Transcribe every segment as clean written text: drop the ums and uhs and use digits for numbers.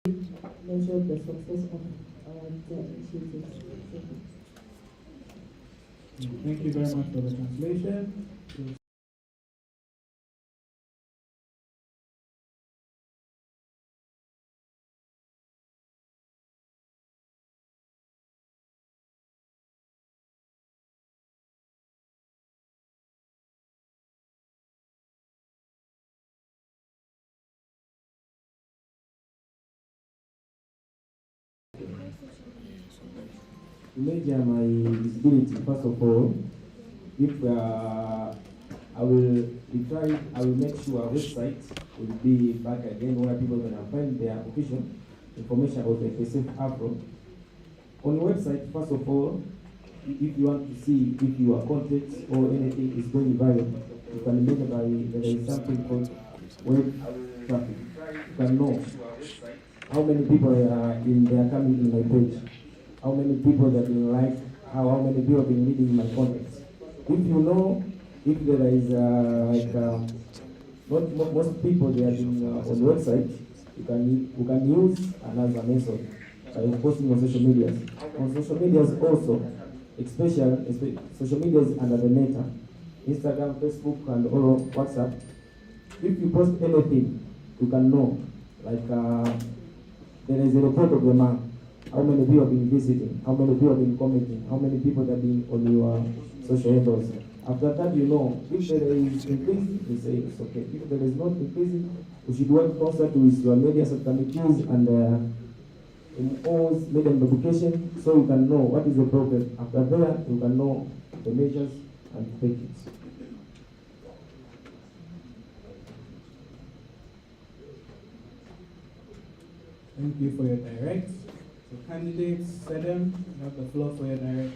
measure the success of the initiatives. Thank you very much for the translation. To measure my visibility, first of all, if I will make sure our website will be back again where people can find their official information about the IPSF AfRO. On the website, first of all, if you want to see if your content or anything is going viral, you can remember there is something called web traffic. You can know how many people are coming in my page, how many people that been like, how many people have been reading my content. If you know if there is not most people they have been on the website, you can use another method by posting on social media. On social medias also, especially social medias under the meta, Instagram, Facebook, and or WhatsApp. If you post anything, you can know like there is a report of the month. How many people have been visiting? How many people have been commenting? How many people have been on your social handles? After that, you know, if there is increase, you say it's okay. If there is not increasing, you should work closer to your media subcommittees and MOs, media publication, so you can know what is the problem. After that, you can know the measures and take it. Thank you for your direct. So candidates, Sedem, you have the floor for your direct.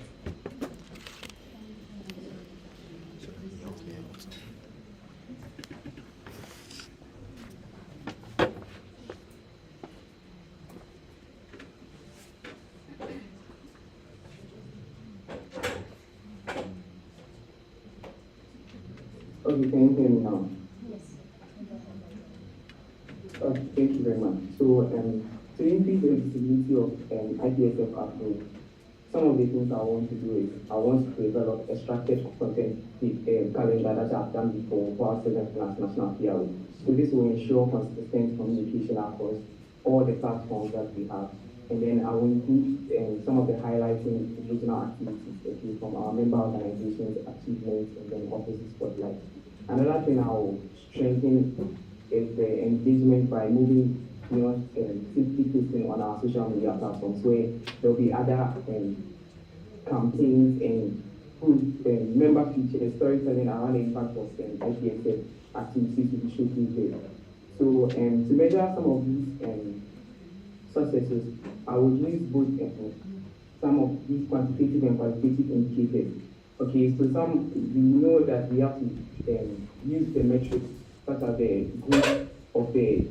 Okay, can you hear me now? Yes. Thank you very much. So, to increase the visibility of IPSF AfRO, some of the things I want to do is I want to develop a structured content calendar that I've done before for our 7th class national PRO. So this will ensure consistent communication across all the platforms that we have. And then I will include some of the highlighting regional activities from our member organizations, achievements, and then offices spotlight. Another thing I will strengthen is the engagement by moving beyond simply posting on our social media platforms, where there will be other campaigns and member features, storytelling around the impact of IPSF activities to be showcased there. So to measure some of these successes, I would use both some of these quantitative and qualitative indicators. Okay, so we know that we have to use the metrics such as the growth of the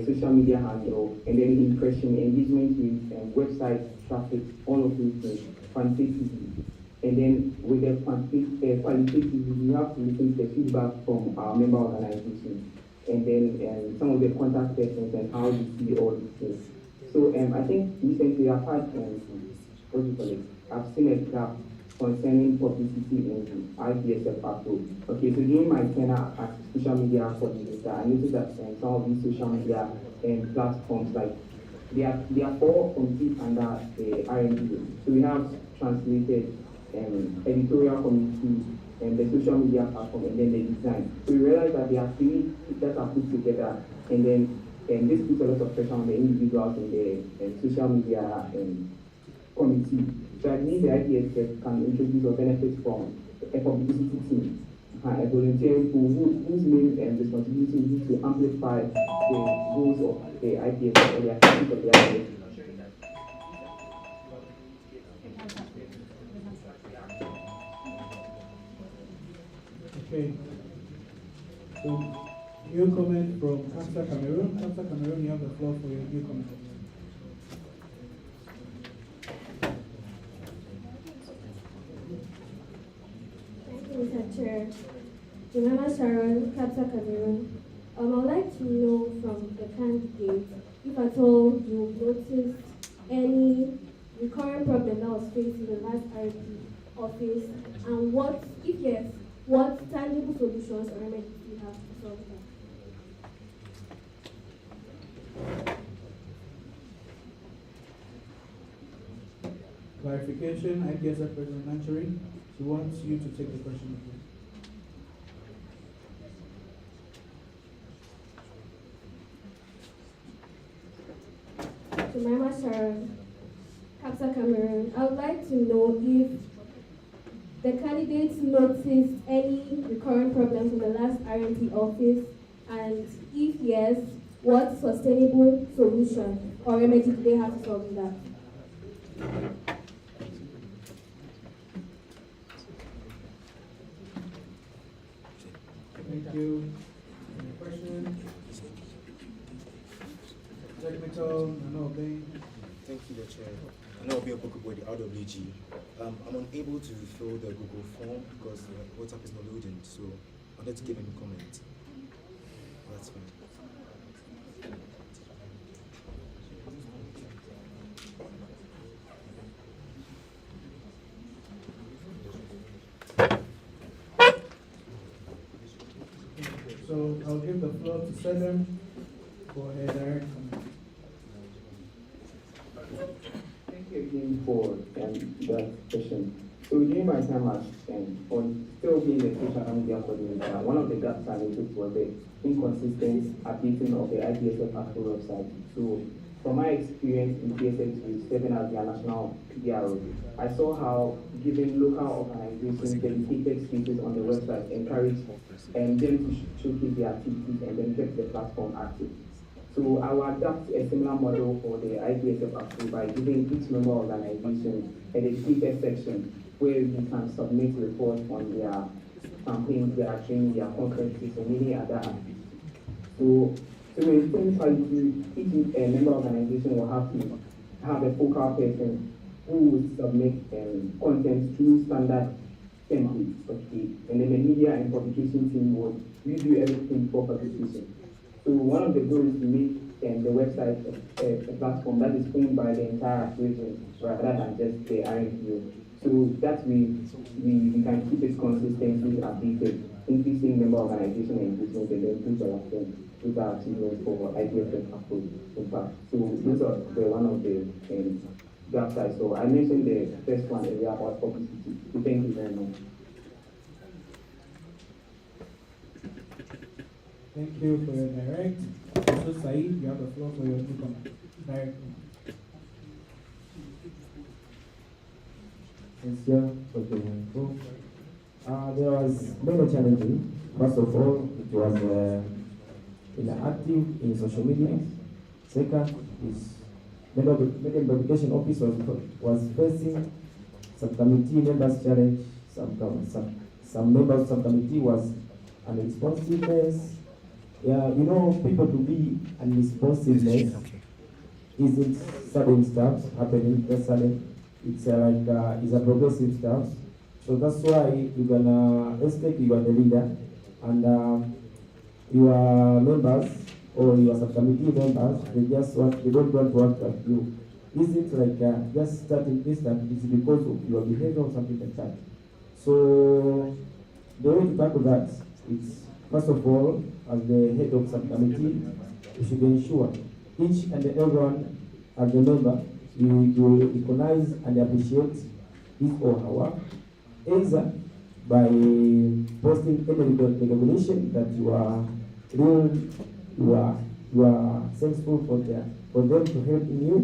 social media handle, and then impression, engagement with website traffic, all of those things quantitatively. And then with the qualitatively, we have to listen to the feedback from our member organizations, and then some of the contact persons and how you see all these things. So I think recently I've had what do you call it? I've seen a graph concerning publicity in IPSF AfRO. Okay, so during my tenure as social media coordinator, I noticed that some of these social media platforms, like they are all committed under the R&D. So we have translated editorial committee and the social media platform, and then the design. So we realized that there are three that are put together, and then this puts a lot of pressure on the individuals in the social media committee. So I believe the IPSF can introduce or benefit from a publicity team, a volunteer whose main responsibility is to amplify the goals of the IPSF or the activities of the IPSF. Okay. So, new comment from Kamsa Cameroon. Kamsa Cameroon, you have the floor for your new comment. Mr. Chair, Jemima Sharon, Kapsa Cameroon. I would like to know from the candidate if at all clarification, IPSF President Nancheri, she wants you to take the question. Jemima Sharon, Capsa Cameroon. I would like to know if the candidates noticed any recurrent problems in the last RMP office, and if yes, what sustainable solution or remedy do they have to solve that? Thank you. Any question? Technical, no, Thank you, the Chair. I know I'll be able to go with the RWG. I'm unable to fill the Google form because WhatsApp is not loading, so I wanted to give him a comment. That's fine. So I'll give the floor to Selim for a direct comment. Thank you again for that question. So during my time as on still being the social media coordinator, one of the gaps I noticed was the inconsistent updating of the IPSF AfRO website. So from my experience in PSF with serving as their national PRO, I saw how giving local organizations dedicated spaces on the website encouraged them to showcase their activities and then kept the platform active. So I will adapt a similar model for the IPSF AfRO by giving each member organization a dedicated section where we can submit reports on their campaigns, their training, their conferences, and many other activities. So to maintain quality, each member organization will have to have a focal person who will submit content through standard templates, okay? And then the media and publication team will review everything for publication. So one of the goals is to make the website a platform that is owned by the entire operation rather than just the RMPO. So that we can keep it consistently updated, increasing member organization engagement and then interaction with our achievements for IPSF AfRO impact. So those are one of the gaps I saw. I mentioned the first one area about publicity. So thank you very much. Thank you for your direct. So Saeed, you have the floor for your new comment. Direct. Thanks, Chair, for the info. There was many challenges. First of all, it was inactive in social media. Second is media publication office was facing subcommittee members challenge. Some members of subcommittee was unresponsiveness. Yeah, you know, people to be unresponsiveness isn't sudden stuff happening. That's sudden. It's it's a progressive stuff. So that's why you're gonna expect you are the leader, and your members or your subcommittee members, they don't want to work with you. Is it like just starting instant? It's because of your behavior or something like that. So the way to tackle that is, first of all, as the head of subcommittee, you should ensure each and everyone as a member, you recognize and appreciate his or her work, either by posting any recognition that you are real, you are thankful for them to help in you,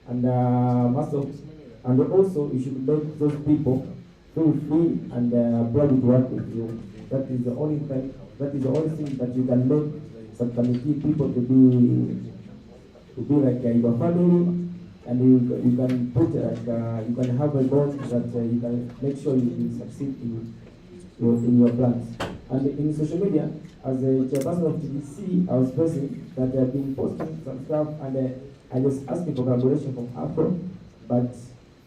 and and also you should make those people feel free and proud to work with you. That is the only thing. That is the only thing that you can make subcommittee people to be like your family, and you can put you can have a goal that you can make sure you will succeed in your plans. And in social media, as a chairperson of TDC, I was facing that they have been posting some stuff, and I was asking for collaboration from AfRO, but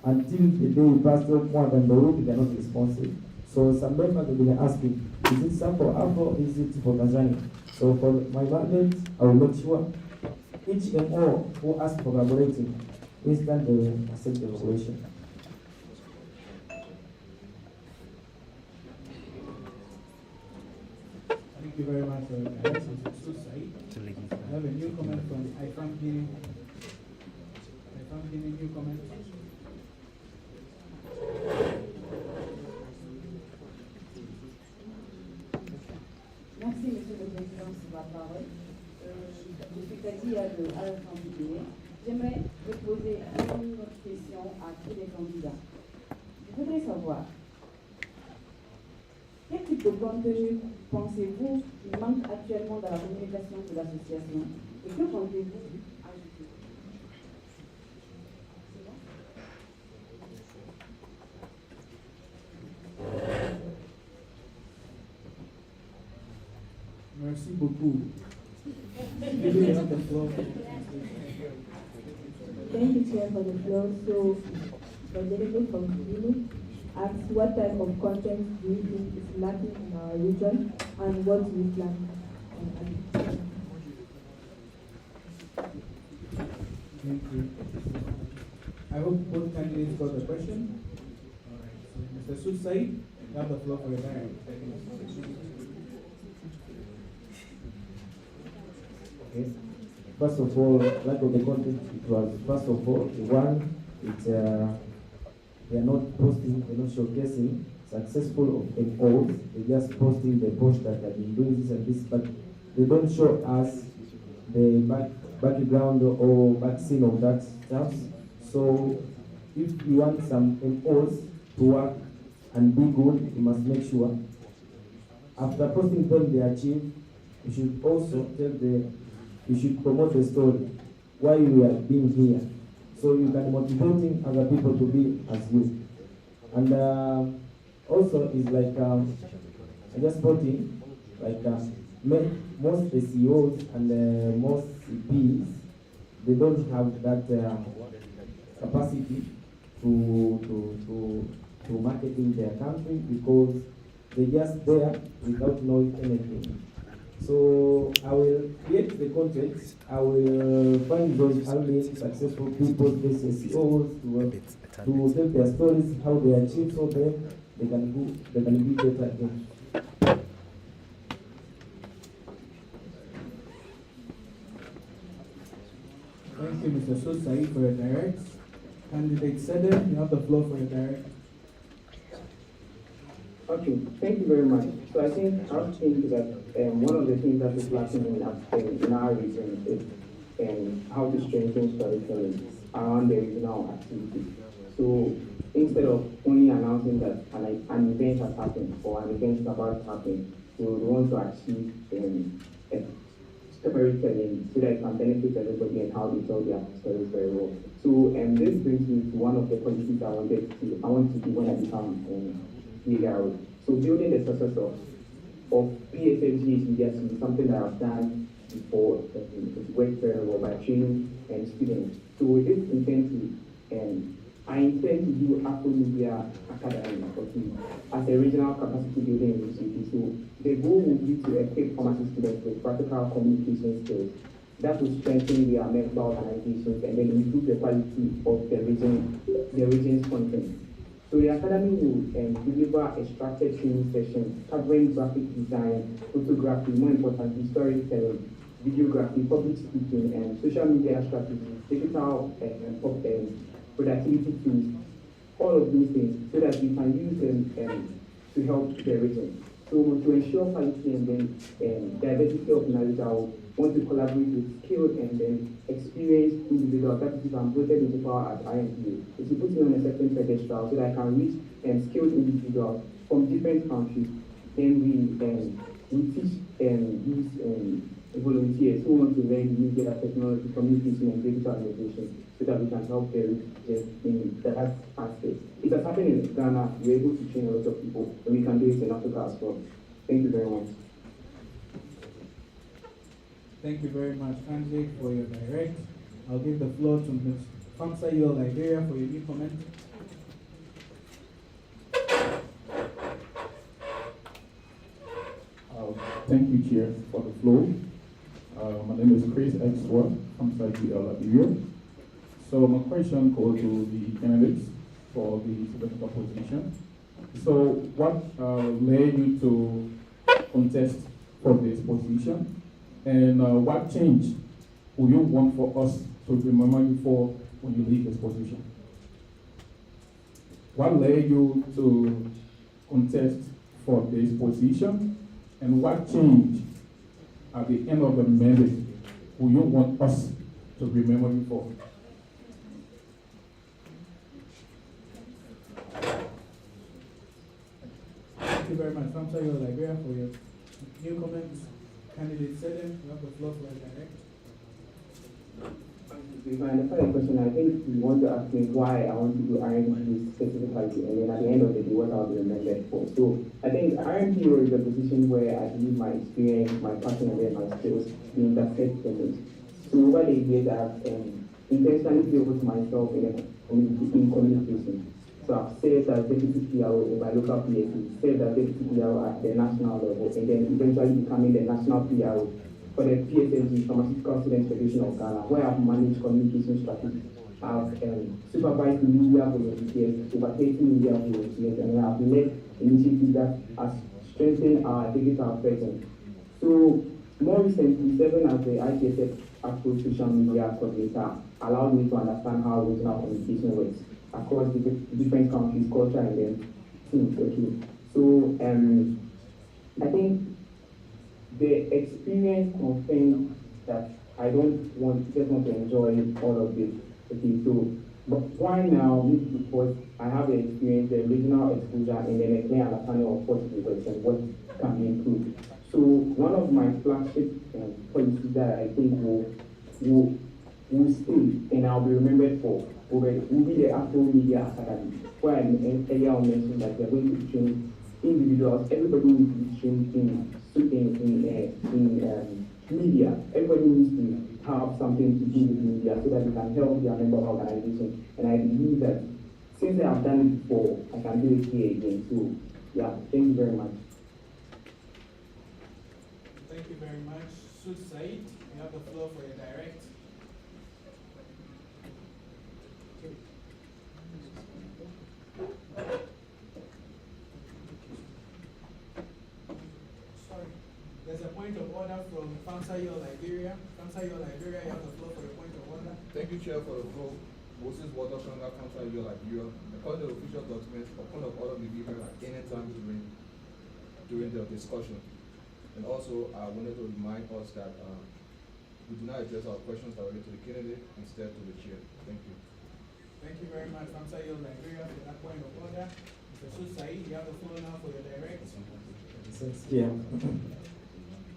until the day passed more than the week, they are not responsive. So some members have been asking, is it some for AfRO, is it for Tanzania? So for my mandate, I will make sure each and all who ask for collaborating, instant they will accept the collaboration. Thank you very much for your direction. So Saeed, I have a new comment from IPSF. IPSF, new comment. dit à la candidate, j'aimerais vous poser une autre question à tous les candidats. Je voudrais savoir, quel type de contenu pensez-vous il manque actuellement dans la communication de l'association et que comptez-vous ajouter? Merci beaucoup. Maybe you have the floor. Thank you, Chair, for the floor. So, the delegate from Kibini asks what type of content do you think is lacking in our region and what do you plan on adding? Thank you. I hope both candidates got the question. All right. So, Mr. Susai, you have the floor for your direct. Okay. First of all, lack of the content, it was, first of all, one, they are not posting, they're not showcasing successful of MOs, they're just posting the post that have been doing this and this, but they don't show us the background or back scene of that stuff. So if you want some MOs to work and be good, you must make sure after posting them they achieve, you should also you should promote the story, why you are being here, so you can motivating other people to be as you. And also is like I just putting like most SEOs and most CPs, they don't have that capacity to marketing their country because they're just there without knowing anything. So I will create the content, I will find those early successful people, these SEOs, to tell their stories, how they achieve so that they can be better again. Thank you, Mr. Susai, for your direct. Candidate Sedem, you have the floor for your direct. Okay, thank you very much. So I think that one of the things that is lacking in our region is how to strengthen storytelling around the regional activities. So instead of only announcing that an event has happened or an event is about to happen, we would want to achieve storytelling so that it can benefit everybody and how they tell their stories very well. So this brings me to one of the policies I want to do when I become legal. So building the success of PSFG media is something that I've done before. It's worked very well by training and students. So with this intent, I intend to do AfRO Media Academy as a regional capacity building initiative. So the goal would be to equip pharmacy students with practical communication skills that will strengthen their medical organizations and then improve the quality of the region's content. So the Academy will deliver a structured training session covering graphic design, photography, more importantly, storytelling, videography, public speaking, and social media strategies, digital productivity tools, all of these things, so that we can use them to help the region. So to ensure quality and then diversity of knowledge, I want to collaborate with skilled and then experienced individuals. That is, if I'm voted into power at IMPA, is to put me on a certain pedestal so that I can reach skilled individuals from different countries. Then we teach these volunteers who want to learn media technology, communication, and digital innovation so that we can help the region in that aspect. It has happened in Ghana. We're able to train a lot of people, and we can do it in Africa as well. Thank you very much. Thank you very much, candidate, for your direct. I'll give the floor to Ms. Famsa Liberia for your new comment. Thank you, Chair, for the floor. My name is Chris Exwa from Liberia. So my question goes to the candidates for the senator position. So what led you to contest for this position? And what change would you want for us to remember you for when you leave this position? What led you to contest for this position? And what change at the end of the mandate who you want us to remember you for? Thank you very much. Famsa, your Liberia, for your new comments. Candidate Selim, you have the floor for a direct. If I understand the question, I think you want to ask me why I want to do RMP specifically, and then at the end of the day, what I'll be remembered for. So I think RMPO is a position where I believe my experience, my passion, and then my skills being intersect in it. So over the years, I've intentionally built myself in communication. So I've served as deputy PRO in my local PSC, served as deputy PRO at the national level, and then eventually becoming the national PRO for the PSSG, Pharmaceutical Students Federation of Ghana, where I've managed communication strategy. I've supervised media volunteers, over 30 media volunteers, and I've led initiatives that has strengthened our digital presence. So more recently, serving as the IPSF AfRO social media coordinator allowed me to understand how regional communication works across the different countries, culture, and then teams. Okay. So I think the experience confirmed that I don't just want to enjoy all of this. Okay, so but why now? Because I have the experience, the regional exposure, and then a clear understanding of what works and what can be improved. So one of my flagship policies that I think will stay and I'll be remembered for will be the AfRO Media Academy, where I earlier mentioned that we're going to train individuals. Everybody needs to be trained in media. Everybody needs to have something to do with media so that they can help their member organization. And I believe that since I have done it before, I can do it here again. So yeah, thank you very much. Thank you very much. Sud Said, you have the floor for your direct. Sorry. There's a point of order from Famsayo, Liberia. Famsayo, Liberia, you have the floor for your point of order. Thank you, Chair, for the floor. Moses Waterkanga, Famsayo, Liberia. According to the official documents, a point of order may be heard at any time during the discussion. And also, I wanted to remind us that we do not address our questions directly to the candidate, instead to the chair. Thank you. Thank you very much, Famsayo, Liberia, for that point of order. Mr. Sud Said, you have the floor now for your direct. Thanks, Chair.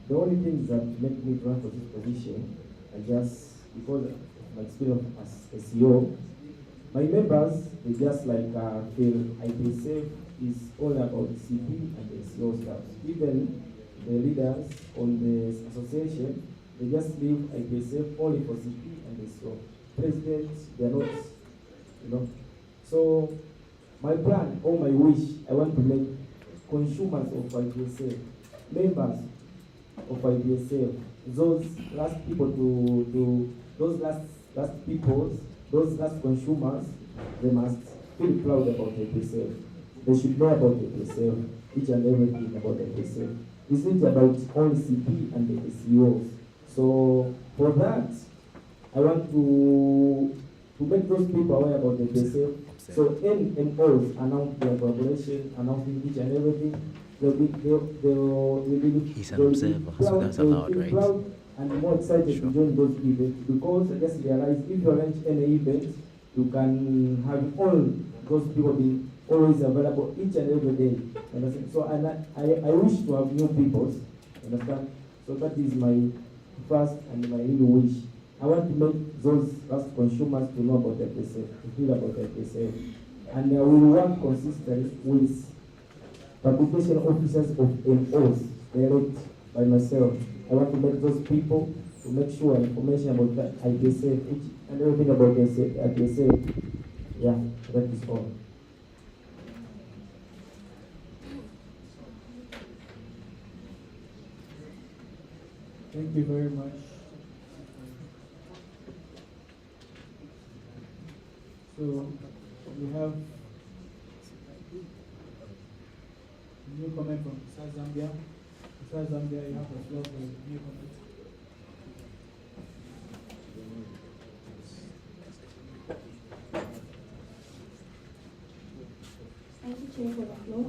The only things that make me run for this position are just because of my experience as a CEO. My members, they just feel IPSF is all about CP and the CEO staff. Even the leaders on the association, they just leave IPSF only for CP and the CEO. Presidents, they are not, So my plan or my wish, I want to make consumers of IPSF, members of IPSF, those last people those last consumers, they must feel proud about IPSF. They should know about IPSF, each and everything about IPSF. It's not about only CP and the SEOs. So for that, I want to make those people aware about IPSF. So NMOs announce their collaboration, announcing each and everything. They'll be He's an observer, so that's allowed, right? Proud and more excited to join those events, because I just realized if you arrange any event, you can have all those people be always available each and every day. Understand? So I wish to have new people. Understand? So that is my first and my real wish. I want to make those last consumers to know about IPSF, to feel about IPSF. And I will work consistently with publication officers of MOs, direct by myself. I want to make those people to make sure information about that IPSF, each and everything about IPSF. Yeah, that is all. Thank you very much. So we have a new comment from South Zambia. South Zambia, you have the floor for a new comment. Thank you, Chair, for the floor.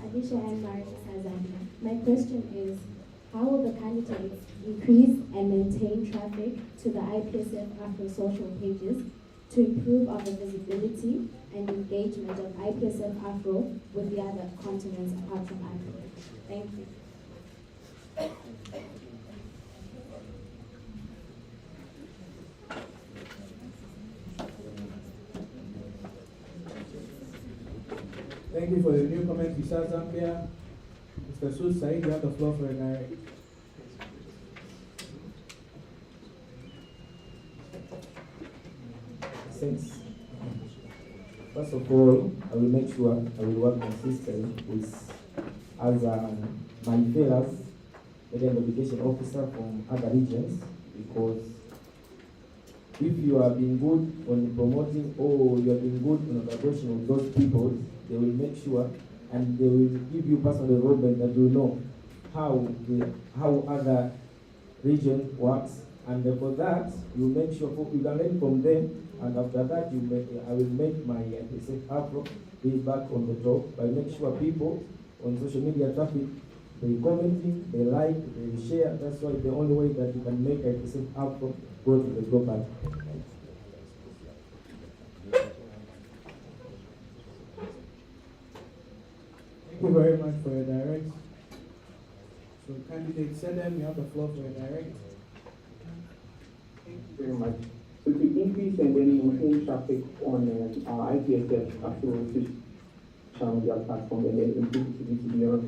Adisha and Mark Zambia. My question is, how will the candidates increase and maintain traffic to the IPSF AfRO social pages to improve our visibility and engagement of IPSF AfRO with the other continents apart from Africa. Thank you. Thank you for the new comment, Mr. Zambia. Mr. Sud Said, you have the floor for a direct. Thanks. First of all, I will make sure I will work consistently with as my fellows, the education officer from other regions, because if you are being good on promoting or you are being good on collaboration with those people, they will make sure and they will give you personal development that you know how other region works, and for that you make sure you can learn from them. And after that, I will make my IPSF AfRO be back on the top by make sure people on social media traffic, they commenting, they like, they share. That's why the only way that you can make IPSF AfRO go to the global. Thank you very much for your direct. So candidate Sedem, you have the floor for your direct. Thank you very much. So to increase and then maintain traffic on our IPSF AfRO social media platform and then improve visibility beyond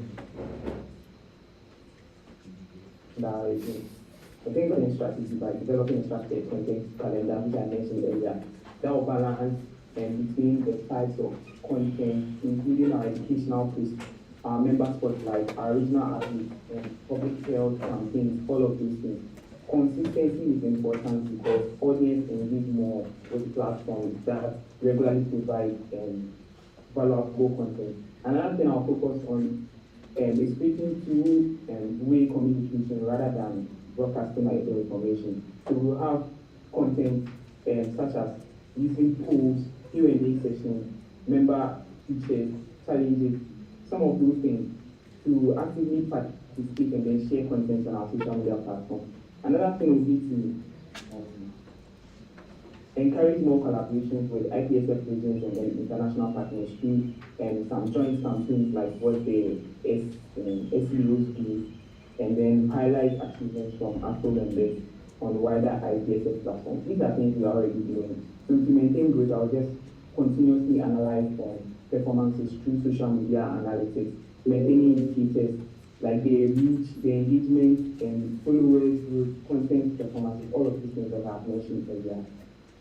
I think on a strategy by developing a structured content calendar, which I mentioned earlier, that will balance between the types of content, including our educational posts, our member spotlight, our regional outreach, and public health campaigns, all of these things. Consistency is important because audience engage more with platforms that regularly provide valuable content. Another thing I'll focus on is speaking to way communication rather than broadcasting information. So we'll have content such as using polls, Q&A sessions, member features, challenges, some of those things to actively participate and then share content on our social media platform. Another thing would be to encourage more collaborations with IPSF regions and then international partners through some joint campaigns like what the SEOs do, and then highlight achievements from AfRO members on wider IPSF platforms. These are things we are already doing. So to maintain growth, I'll just continuously analyze performances through social media analytics, maintaining indicators like the reach, the engagement, and followers, content performances, all of these things that I've mentioned earlier,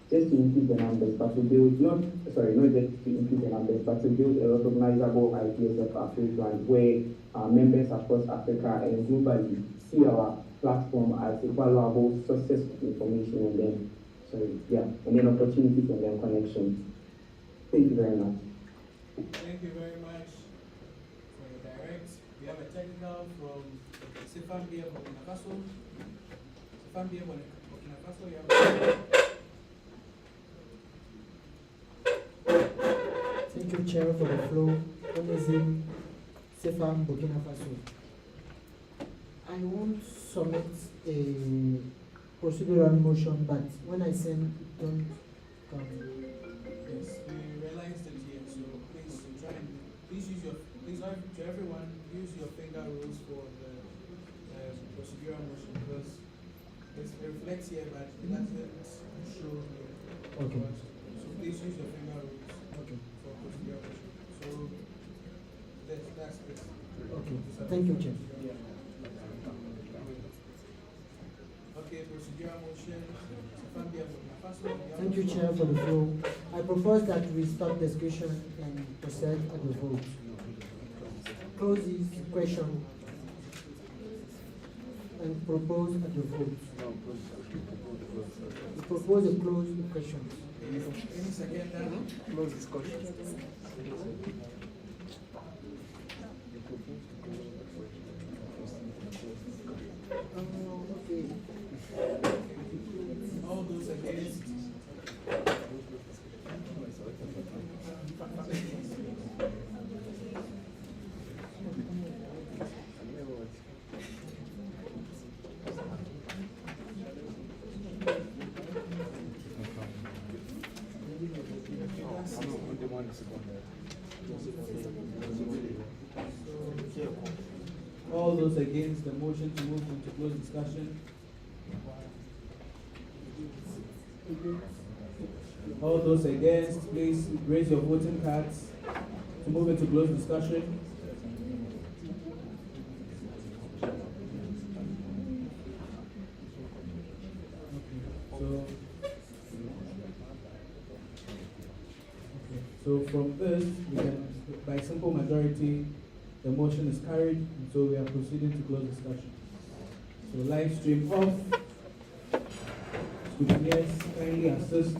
just to increase the numbers, but to build, not just to increase the numbers, but to build a recognizable IPSF AfRO brand where members across Africa and globally see our platform as a valuable source of information and then opportunities and then connections. Thank you very much. Thank you very much for your direct. We have a technical from Sefambia Burkina Faso. Sefambia Burkina Faso, you have Thank you, Chair, for the floor. Onezim Sefam Burkina Faso. I won't submit a procedural motion, but when I send, don't come. Yes, we realized it here, so please to everyone, use your finger rules for the procedural motion because it reflects here, but it doesn't show here. Okay. So please use your finger rules. Okay. For procedural motion. So that's it. Okay. Thank you, Chair. Yeah. Okay, procedural motion. Thank you, Chair, for the floor. I propose that we stop discussion and proceed at the vote. Close this question and propose at the vote. We propose a closed question. Any second? Close discussion. Okay. All those against? All those against the motion to move into closed discussion? All those against, please raise your voting cards to move into closed discussion. So from this, we can, by simple majority, the motion is carried, and so we are proceeding to close discussion. So live stream off. Scrutineers kindly assist